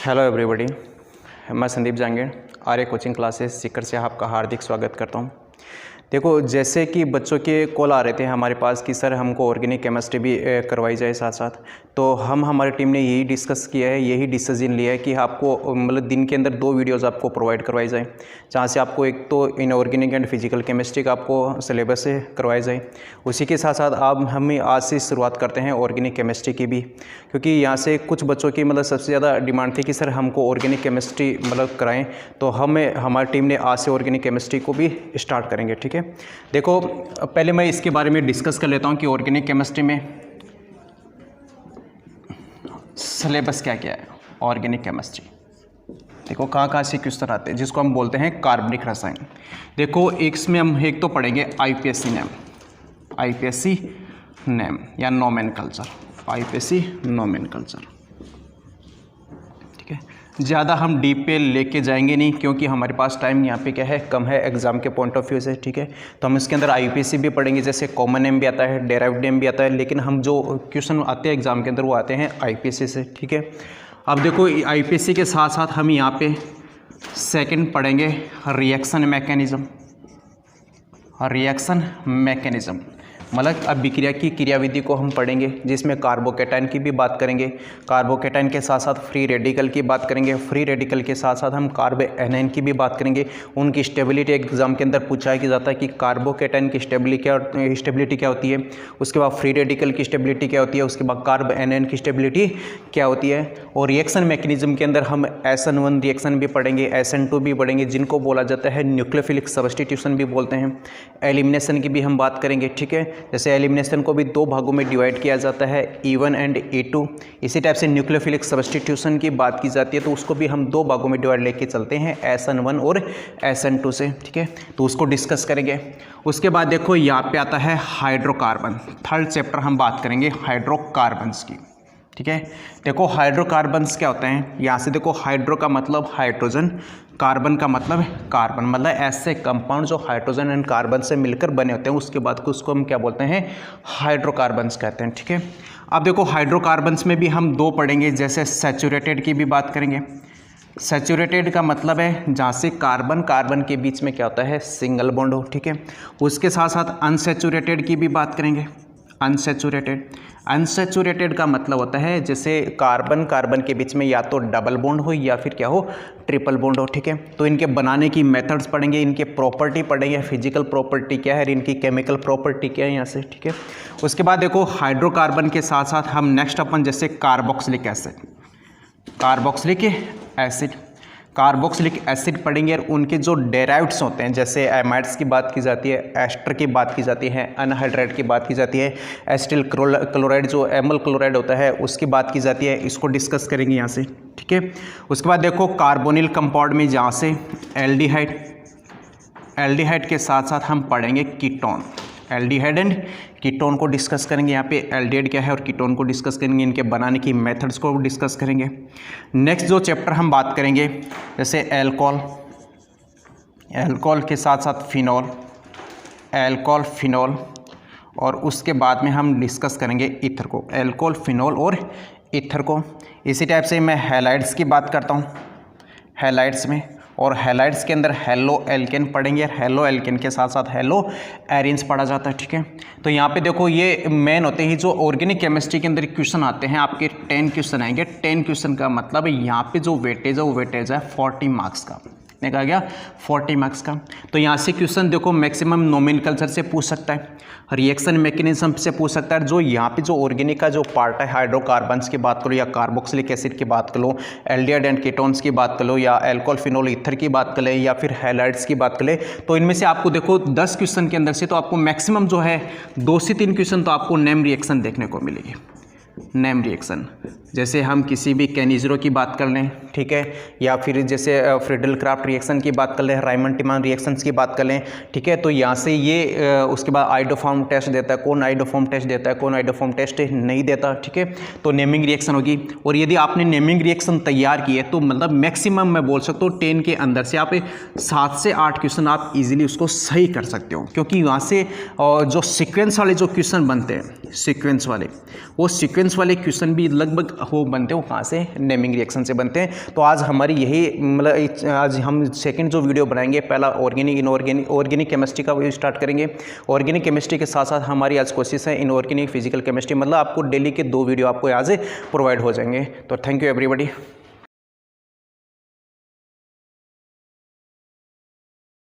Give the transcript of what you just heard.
Hello everybody, मैं संदीप जांगीर आर्य coaching classes Sikar से आपका हार्दिक स्वागत करता हूं। देखो, जैसे कि बच्चों के कॉल आ रहे थे हमारे पास कि सर हमको ऑर्गेनिक केमिस्ट्री भी करवाई जाए साथ साथ, तो हमारी टीम ने यही डिस्कस किया है, यही डिसीजन लिया है कि आपको मतलब दिन के अंदर 2 वीडियोज़ आपको प्रोवाइड करवाई जाए, जहाँ से आपको एक तो इनऑर्गेनिक एंड फिजिकल केमिस्ट्री का आपको सिलेबस से करवाया जाए। उसी के साथ साथ अब हम आज से शुरुआत करते हैं ऑर्गेनिक केमिस्ट्री की भी, क्योंकि यहाँ से कुछ बच्चों की मतलब सबसे ज़्यादा डिमांड थी कि सर हमको ऑर्गेनिक केमिस्ट्री मतलब कराएं, तो हमारी टीम ने आज से ऑर्गेनिक केमिस्ट्री को भी स्टार्ट करेंगे। ठीक है, देखो पहले मैं इसके बारे में डिस्कस कर लेता हूँ कि ऑर्गेनिक केमिस्ट्री में सिलेबस क्या क्या है। ऑर्गेनिक केमिस्ट्री देखो कहाँ से क्वेश्चन आते हैं, जिसको हम बोलते हैं कार्बनिक रसायन। देखो इसमें हम एक तो पढ़ेंगे आईपीएससी नेम या नोमेनकल्चर, आईपीएससी नोमेनकल्चर। ठीक है, ज़्यादा हम डीप पे लेके जाएंगे नहीं, क्योंकि हमारे पास टाइम यहाँ पे क्या है, कम है एग्जाम के पॉइंट ऑफ व्यू से। ठीक है, तो हम इसके अंदर आईपीएससी भी पढ़ेंगे, जैसे कॉमन नेम भी आता है, डेराइव्ड नेम भी आता है, लेकिन हम जो क्वेश्चन आते हैं एग्जाम के अंदर वो आते हैं आईपीएससी से। ठीक है, अब देखो आईपीएससी के साथ साथ हम यहाँ पे सेकेंड पढ़ेंगे रिएक्शन मैकेनिज्म, मतलब अभिक्रिया की क्रियाविधि को हम पढ़ेंगे, जिसमें कार्बोकेटाइन की भी बात करेंगे, कार्बोकेटाइन के साथ साथ फ्री रेडिकल की बात करेंगे, फ्री रेडिकल के साथ साथ हम कार्बो एनाइन की भी बात करेंगे। उनकी स्टेबिलिटी एग्जाम के अंदर पूछा जाता है कि कार्बोकेटाइन की स्टेबिलिटी क्या होती है, उसके बाद फ्री रेडिकल की स्टेबिलिटी क्या होती है, उसके बाद कार्बो एनाइन की स्टेबिलिटी क्या होती है। और रिएक्शन मैकेनिज्म के अंदर हम SN1 रिएक्शन भी पढ़ेंगे, SN2 भी पढ़ेंगे, जिनको बोला जाता है न्यूक्लियोफिलिक सब्स्टिट्यूशन भी बोलते हैं। एलिमिनेशन की भी हम बात करेंगे। ठीक है, जैसे एलिमिनेशन को भी 2 भागों में डिवाइड किया जाता है, E1 एंड E2। इसी टाइप से न्यूक्लियोफिलिक सब्स्टिट्यूशन की बात की जाती है, तो उसको भी हम 2 भागों में डिवाइड लेके चलते हैं, SN1 और SN2 से। ठीक है, तो उसको डिस्कस करेंगे। उसके बाद देखो यहाँ पे आता है हाइड्रोकार्बन, थर्ड चैप्टर हम बात करेंगे हाइड्रोकार्बन्स की। ठीक है, देखो हाइड्रोकार्बन्स क्या होते हैं, यहाँ से देखो हाइड्रो का मतलब हाइड्रोजन, कार्बन का मतलब कार्बन, मतलब ऐसे कंपाउंड जो हाइड्रोजन एंड कार्बन से मिलकर बने होते हैं, उसके बाद उसको हम क्या बोलते हैं, हाइड्रोकार्बन्स कहते हैं। ठीक है, अब देखो हाइड्रोकार्बन्स में भी हम 2 पढ़ेंगे, जैसे सैचुरेटेड की भी बात करेंगे। सैचुरेटेड का मतलब है जहाँ से कार्बन के बीच में क्या होता है, सिंगल बॉन्ड हो। ठीक है, उसके साथ साथ अनसैचुरेटेड की भी बात करेंगे। अनसैचुरेटेड का मतलब होता है जैसे कार्बन के बीच में या तो डबल बॉन्ड हो या फिर क्या हो, ट्रिपल बॉन्ड हो। ठीक है, तो इनके बनाने की मेथड्स पढ़ेंगे, इनके प्रॉपर्टी पढ़ेंगे, फिजिकल प्रॉपर्टी क्या है, इनकी केमिकल प्रॉपर्टी क्या है यहाँ से। ठीक है, उसके बाद देखो हाइड्रोकार्बन के साथ साथ हम नेक्स्ट अपन जैसे कार्बोक्सिलिक एसिड पढ़ेंगे, और उनके जो डेराइव्ड्स होते हैं, जैसे एमाइड्स की बात की जाती है, एस्टर की बात की जाती है, अनहाइड्राइड की बात की जाती है, एसिटिल क्लोराइड जो एमल क्लोराइड होता है उसकी बात की जाती है, इसको डिस्कस करेंगे यहाँ से। ठीक है, उसके बाद देखो कार्बोनिल कंपाउंड में जहाँ से एल्डिहाइड के साथ साथ हम पढ़ेंगे कीटोन, एल्डिहाइड एंड कीटोन को डिस्कस करेंगे। यहाँ पे एल्डिहाइड क्या है और कीटोन को डिस्कस करेंगे, इनके बनाने की मेथड्स को डिस्कस करेंगे। नेक्स्ट जो चैप्टर हम बात करेंगे, जैसे एल्कोहल के साथ साथ फिनॉल, और उसके बाद में हम डिस्कस करेंगे ईथर को, एल्कोहल, फिनॉल और ईथर को। इसी टाइप से मैं हैलाइड्स की बात करता हूँ, हैलाइड्स में, और हैलाइड्स के अंदर हेलो एल्केन पढ़ेंगे, और हेलो एल्केन के साथ साथ हेलो एरिन्स पढ़ा जाता है। ठीक है, तो यहाँ पे देखो ये मेन होते हैं जो ऑर्गेनिक केमिस्ट्री के अंदर क्वेश्चन आते हैं, आपके 10 क्वेश्चन आएंगे। 10 क्वेश्चन का मतलब यहाँ पे जो वेटेज है वो वेटेज है 40 मार्क्स का। कितने का आ गया, 40 मार्क्स का। तो यहाँ से क्वेश्चन देखो मैक्सिमम नोमेनकल्चर से पूछ सकता है, रिएक्शन मैकेनिज्म से पूछ सकता है, जो यहाँ पे जो ऑर्गेनिक का जो पार्ट है, हाइड्रोकार्बन्स की बात करो या कार्बोक्सिलिक एसिड की बात करो, एल्डिहाइड एंड कीटोन्स की बात करो, या एल्कोहल, फिनॉल, ईथर की बात करें, या फिर हैलाइड्स की बात करें, तो इनमें से आपको देखो 10 क्वेश्चन के अंदर से तो आपको मैक्सिमम जो है 2 से 3 क्वेश्चन तो आपको नेम रिएक्शन देखने को मिलेगी। नेम रिएक्शन, जैसे हम किसी भी कैनिजरो की बात कर लें, ठीक है, या फिर जैसे फ्रीडल क्राफ्ट रिएक्शन की बात कर लें, रायमंड टिमान रिएक्शंस की बात कर लें। ठीक है, तो यहाँ से ये उसके बाद आइडोफॉर्म टेस्ट देता है, कौन आइडोफॉर्म टेस्ट देता है, कौन आइडोफॉर्म टेस्ट नहीं देता। ठीक है, तो नेमिंग रिएक्शन होगी, और यदि आपने नेमिंग रिएक्शन तैयार की है तो मतलब मैक्सिमम मैं बोल सकता हूँ 10 के अंदर से आप 7 से 8 क्वेश्चन आप इजीली उसको सही कर सकते हो, क्योंकि वहाँ से जो सीक्वेंस वाले जो क्वेश्चन बनते हैं, सीक्वेंस वाले वाले क्वेश्चन भी लगभग वो बनते हैं, वो कहाँ से, नेमिंग रिएक्शन से बनते हैं। तो आज हमारी यही मतलब आज हम सेकंड जो वीडियो बनाएंगे, पहला ऑर्गेनिक इनऑर्गेनिक ऑर्गेनिक केमिस्ट्री का वीडियो स्टार्ट करेंगे। ऑर्गेनिक केमिस्ट्री के साथ साथ हमारी आज कोशिश है इनऑर्गेनिक फिजिकल केमिस्ट्री, मतलब आपको डेली के 2 वीडियो आपको आज प्रोवाइड हो जाएंगे। तो थैंक यू एवरीबॉडी।